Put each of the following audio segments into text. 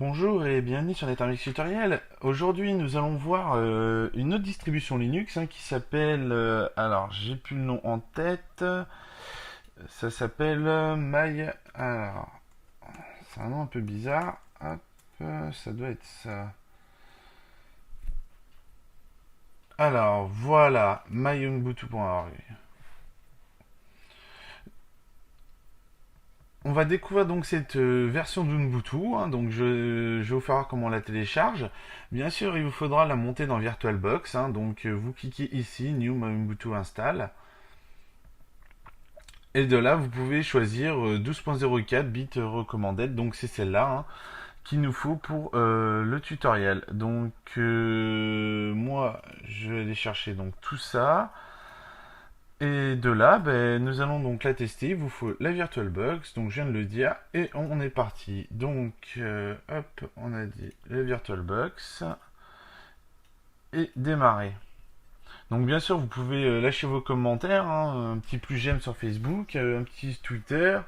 Bonjour et bienvenue sur Netarmix Tutoriel. Aujourd'hui, nous allons voir une autre distribution Linux qui s'appelle, alors j'ai plus le nom en tête, ça s'appelle Alors, c'est un nom un peu bizarre. Hop, ça doit être ça. Alors voilà, myubuntu.org. On va découvrir donc cette version d'Ubuntu, donc je vais vous faire voir comment on la télécharge. Bien sûr, il vous faudra la monter dans VirtualBox, donc vous cliquez ici, New Ubuntu Install, et de là vous pouvez choisir 12.04 bits recommanded, donc c'est celle-là qu'il nous faut pour le tutoriel. Donc moi je vais aller chercher donc tout ça. Et de là, nous allons donc la tester. Il vous faut la VirtualBox, donc je viens de le dire, et on est parti. Donc, hop, on a dit la VirtualBox et démarrer. Donc bien sûr, vous pouvez lâcher vos commentaires, un petit plus j'aime sur Facebook, un petit Twitter,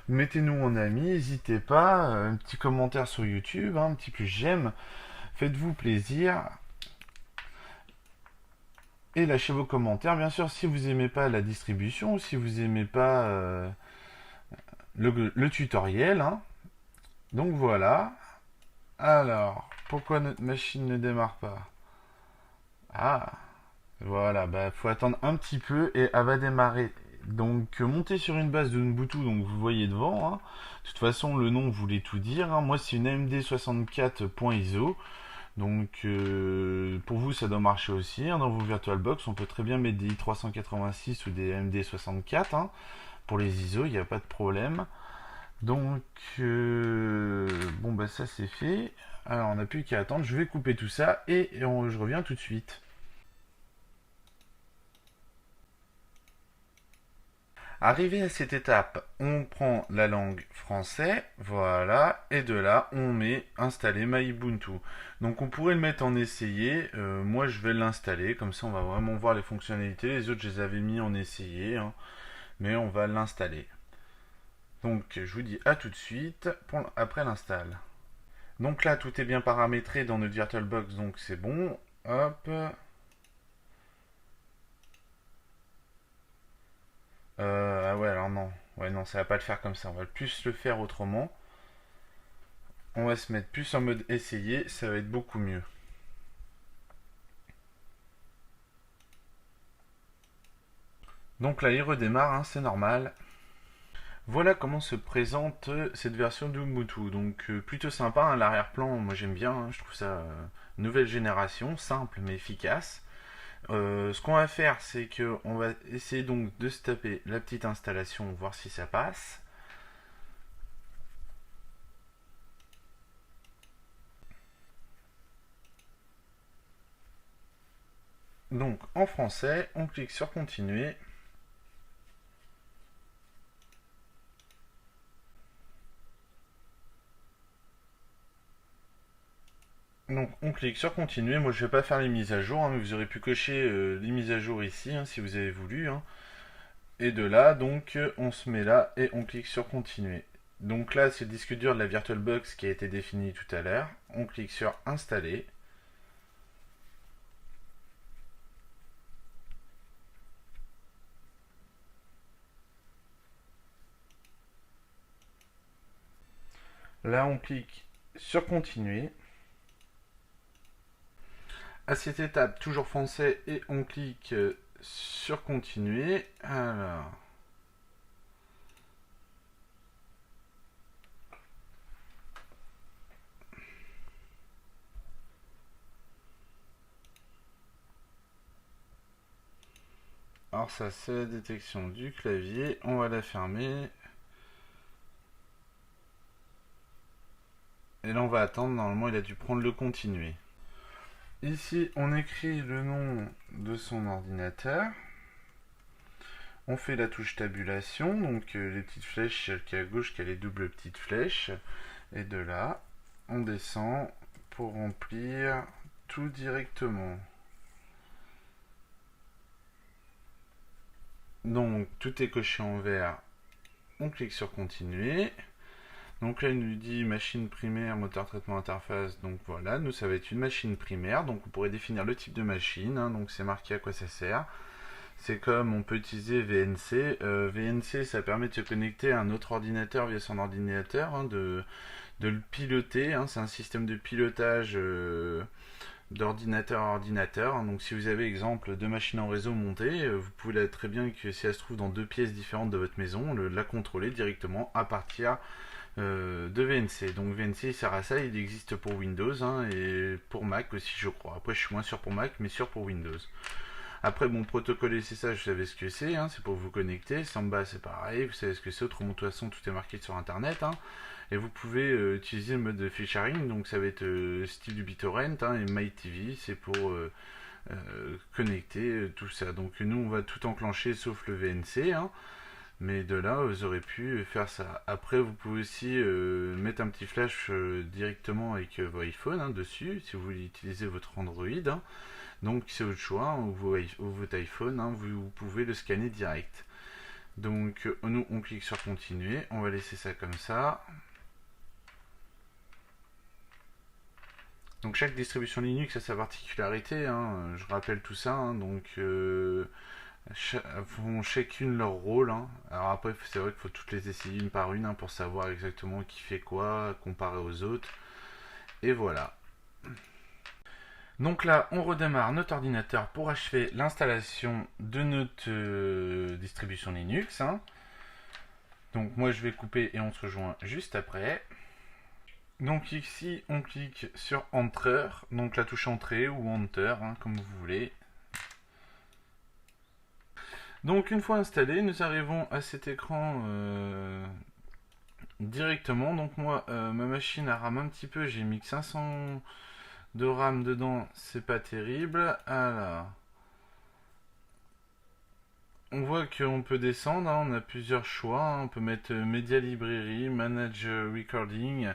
mettez-nous en ami, n'hésitez pas, un petit commentaire sur YouTube, un petit plus j'aime, faites-vous plaisir. Et lâchez vos commentaires, bien sûr, si vous aimez pas la distribution, si vous aimez pas le tutoriel. Donc voilà. Alors, pourquoi notre machine ne démarre pas? Ah, voilà, faut attendre un petit peu et elle va démarrer. Donc, montez sur une base de Ubuntu, donc vous voyez devant. De toute façon, le nom voulait tout dire. Moi, c'est une AMD64.ISO. Donc, pour vous, ça doit marcher aussi. Dans vos VirtualBox, on peut très bien mettre des i386 ou des AMD64. Pour les ISO, il n'y a pas de problème. Donc, bon, ça c'est fait. Alors, on n'a plus qu'à attendre. Je vais couper tout ça et je reviens tout de suite. Arrivé à cette étape, on prend la langue français, voilà, et de là, on met installer MyUbuntu. Donc, on pourrait le mettre en essayé. Moi, je vais l'installer, comme ça, on va vraiment voir les fonctionnalités. Les autres, je les avais mis en essayé, mais on va l'installer. Donc, je vous dis à tout de suite après l'install. Donc là, tout est bien paramétré dans notre VirtualBox, donc c'est bon. Hop. Ah ouais, alors non. Ouais, non, ça va pas le faire comme ça. On va plus le faire autrement. On va se mettre plus en mode essayer, ça va être beaucoup mieux. Donc là, il redémarre, c'est normal. Voilà comment se présente cette version d'Ubuntu. Donc plutôt sympa, l'arrière-plan, moi j'aime bien, je trouve ça nouvelle génération, simple mais efficace. Ce qu'on va faire, c'est qu'on va essayer donc de se taper la petite installation, voir si ça passe. Donc en français, on clique sur continuer. Donc on clique sur continuer. Moi je vais pas faire les mises à jour, mais vous aurez pu cocher les mises à jour ici si vous avez voulu. Et de là, donc on se met là et on clique sur continuer. Donc là, c'est le disque dur de la VirtualBox qui a été défini tout à l'heure. On clique sur installer. Là, on clique sur continuer. À cette étape, toujours français, et on clique sur continuer. Alors ça, c'est la détection du clavier. On va la fermer. Et là, on va attendre. Normalement, il a dû prendre le continuer. Ici, on écrit le nom de son ordinateur. On fait la touche tabulation, donc les petites flèches qui est à gauche, qui a les doubles petites flèches. Et de là, on descend pour remplir tout directement. Donc, tout est coché en vert. On clique sur continuer. Donc là, il nous dit machine primaire, moteur traitement interface. Donc voilà, nous, ça va être une machine primaire. Donc on pourrait définir le type de machine. Hein, donc c'est marqué à quoi ça sert. C'est comme on peut utiliser VNC. VNC, ça permet de se connecter à un autre ordinateur via son ordinateur, hein, de le piloter. Hein, c'est un système de pilotage d'ordinateur à ordinateur. Hein. Donc si vous avez exemple deux machines en réseau montées, vous pouvez là, très bien que si elle se trouve dans deux pièces différentes de votre maison, la contrôler directement à partir de VNC. Donc VNC il sert à ça, il existe pour Windows hein, et pour Mac aussi je crois. Après je suis moins sûr pour Mac mais sûr pour Windows. Après bon protocole SSH, vous savez ce que c'est pour vous connecter. Samba c'est pareil, vous savez ce que c'est, autrement de toute façon tout est marqué sur internet. Hein. Et vous pouvez utiliser le mode de filtering, donc ça va être style du BitTorrent hein, et MyTV, c'est pour connecter tout ça. Donc nous on va tout enclencher sauf le VNC. Hein. Mais de là, vous aurez pu faire ça. Après, vous pouvez aussi mettre un petit flash directement avec vos iPhones hein, dessus, si vous voulez utiliser votre Android. Hein. Donc, c'est votre choix, hein, ou votre iPhone, hein, vous pouvez le scanner direct. Donc, nous, on clique sur continuer. On va laisser ça comme ça. Donc, chaque distribution Linux a sa particularité. Hein, je rappelle tout ça. Hein, donc, font chacune leur rôle. Hein. Alors après, c'est vrai qu'il faut toutes les essayer une par une hein, pour savoir exactement qui fait quoi, comparé aux autres. Et voilà. Donc là, on redémarre notre ordinateur pour achever l'installation de notre distribution Linux. Hein. Donc moi, je vais couper et on se rejoint juste après. Donc ici, on clique sur Enter, donc la touche Entrée ou Enter, hein, comme vous voulez. Donc une fois installé, nous arrivons à cet écran directement. Donc moi, ma machine a RAM un petit peu, j'ai mis que 500 de RAM dedans, c'est pas terrible. Alors, on voit qu'on peut descendre, hein, on a plusieurs choix. Hein. On peut mettre Media Library, Manage Recording.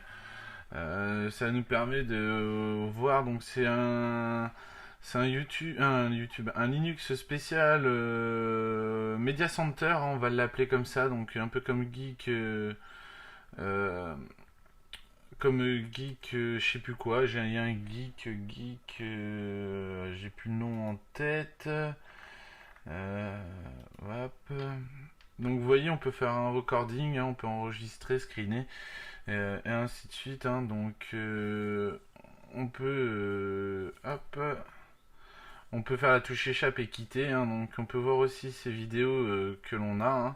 Ça nous permet de voir, donc c'est un un Linux spécial Media Center, hein, on va l'appeler comme ça, donc un peu comme Geek, je sais plus quoi. J'ai un Geek, j'ai plus le nom en tête. Hop. Donc vous voyez, on peut faire un recording, hein, on peut enregistrer, screener, et ainsi de suite. Hein, donc on peut, hop. On peut faire la touche échappe et quitter, hein, donc on peut voir aussi ces vidéos que l'on a. Hein.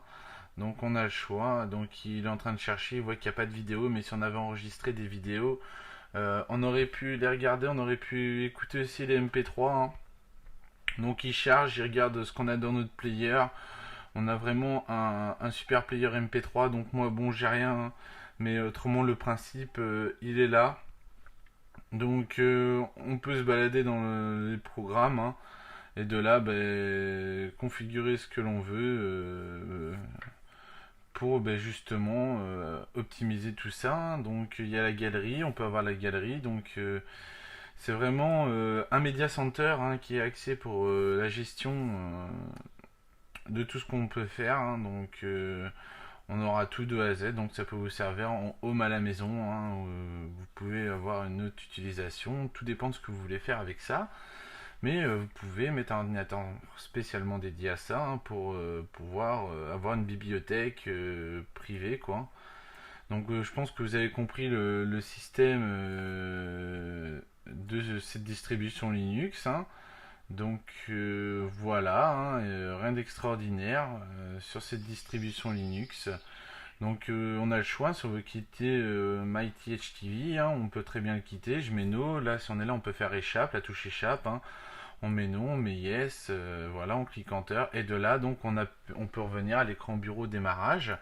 Donc on a le choix, donc il est en train de chercher, il voit qu'il n'y a pas de vidéo, mais si on avait enregistré des vidéos, on aurait pu les regarder, on aurait pu écouter aussi les MP3. Hein. Donc il charge, il regarde ce qu'on a dans notre player. On a vraiment un super player MP3, donc moi bon j'ai rien, hein, mais autrement le principe il est là. Donc on peut se balader dans les programmes hein, et de là configurer ce que l'on veut pour justement optimiser tout ça. Hein. Donc il y a la galerie, on peut avoir la galerie. Donc c'est vraiment un media center hein, qui est axé pour la gestion de tout ce qu'on peut faire. Hein. Donc on aura tout de A à Z, donc ça peut vous servir en home à la maison. Hein, vous pouvez avoir une autre utilisation, tout dépend de ce que vous voulez faire avec ça. Mais vous pouvez mettre un ordinateur spécialement dédié à ça hein, pour pouvoir avoir une bibliothèque privée, quoi. Donc je pense que vous avez compris le système de cette distribution Linux. Hein. Donc voilà, hein, rien d'extraordinaire sur cette distribution Linux. Donc on a le choix, si on veut quitter MyTHTV, hein, on peut très bien le quitter, je mets no, là si on est là on peut faire échappe, la touche échappe, hein. On met no, on met yes, voilà, on clique enter, et de là donc on peut revenir à l'écran bureau démarrage.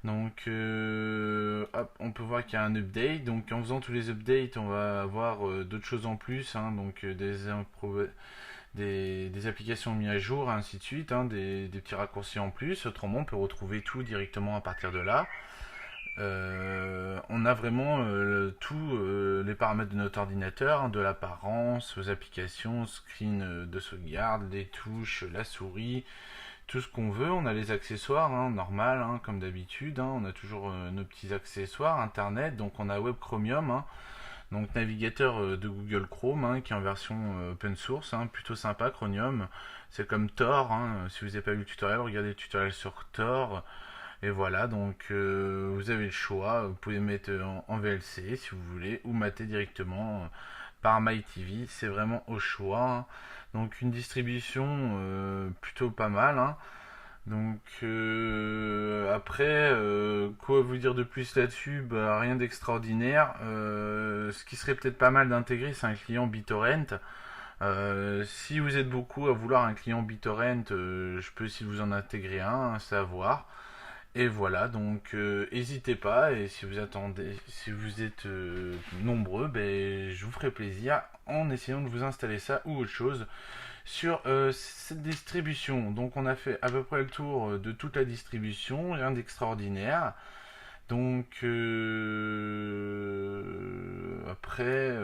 Donc hop, on peut voir qu'il y a un update, donc en faisant tous les updates on va avoir d'autres choses en plus, hein, donc des applications mises à jour, ainsi de suite, hein, des petits raccourcis en plus. Autrement, on peut retrouver tout directement à partir de là. On a vraiment tous les paramètres de notre ordinateur, hein, de l'apparence, aux applications, screen de sauvegarde, les touches, la souris, tout ce qu'on veut. On a les accessoires, hein, normal, hein, comme d'habitude. Hein. On a toujours nos petits accessoires, Internet. Donc on a Web Chromium, hein, donc navigateur de Google Chrome, hein, qui est en version open source, hein, plutôt sympa, Chromium. C'est comme Tor, hein. Si vous n'avez pas vu le tutoriel, regardez le tutoriel sur Tor. Et voilà, donc vous avez le choix. Vous pouvez mettre en VLC si vous voulez, ou mater directement par MyTV. C'est vraiment au choix, hein. Donc une distribution plutôt pas mal, hein. Donc après, quoi vous dire de plus là-dessus? Bah, rien d'extraordinaire. Ce qui serait peut-être pas mal d'intégrer, c'est un client BitTorrent. Si vous êtes beaucoup à vouloir un client BitTorrent, je peux essayer de vous en intégrer un, hein, c'est à voir. Et voilà, donc n'hésitez pas, et si vous attendez, si vous êtes nombreux, ben, je vous ferai plaisir en essayant de vous installer ça ou autre chose sur cette distribution. Donc on a fait à peu près le tour de toute la distribution, rien d'extraordinaire. Donc après,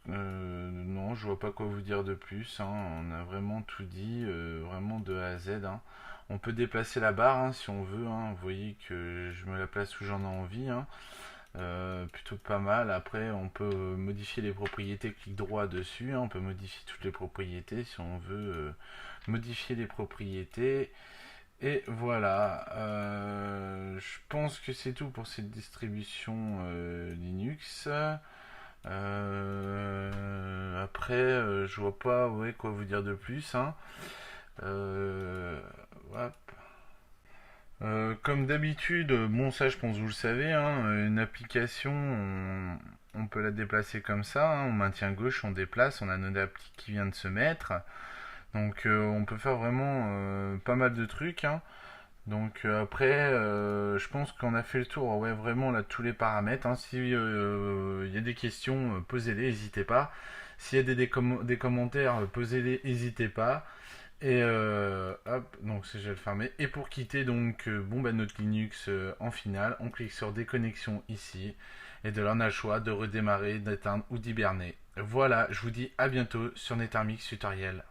non, je vois pas quoi vous dire de plus, hein. On a vraiment tout dit, vraiment de A à Z, hein. On peut déplacer la barre, hein, si on veut, hein. Vous voyez que je me la place où j'en ai envie, hein. Plutôt pas mal. Après, on peut modifier les propriétés, clic droit dessus, hein. On peut modifier toutes les propriétés si on veut modifier les propriétés. Et voilà. Je pense que c'est tout pour cette distribution Linux. Après, je vois pas, ouais, quoi vous dire de plus, hein. Hop. Comme d'habitude, bon ça je pense que vous le savez, hein, une application, on peut la déplacer comme ça, hein, on maintient gauche, on déplace, on a notre appli qui vient de se mettre. Donc on peut faire vraiment pas mal de trucs, hein. Donc après, je pense qu'on a fait le tour, ouais, vraiment là tous les paramètres, hein. Si il y a des questions, posez-les, n'hésitez pas. S'il y a des commentaires, posez-les, n'hésitez pas. Et hop, donc c'est j'ai le fermé. Et pour quitter donc bon bah notre Linux en finale, on clique sur déconnexion ici. Et de là on a le choix de redémarrer, d'éteindre ou d'hiberner. Voilà, je vous dis à bientôt sur NetArmix Tutoriel.